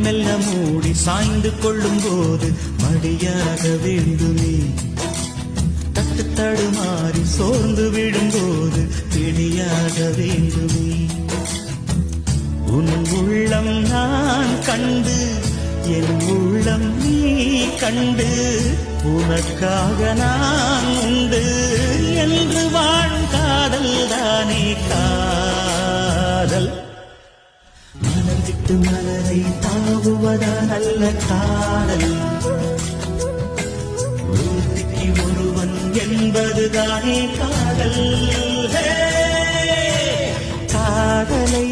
மெல்ல மூடி சாய்ந்து கொள்ளும் போது மடியாக வேண்டுமே. தட்டு தடுமாறி சோர்ந்து விடும்போது பிடியாக வேண்டுமே. உன் உள்ளம் நான் கண்டு என் உள்ளம் நீ கண்டு உனக்காக நான் உண்டு என்று வாழும் காதல் தானே காதல். மலர் விட்டு மலரை தாவுவதா நல்ல காதல். ஒருத்திக்கு ஒருவன் என்பதுதானே காதல். காதலை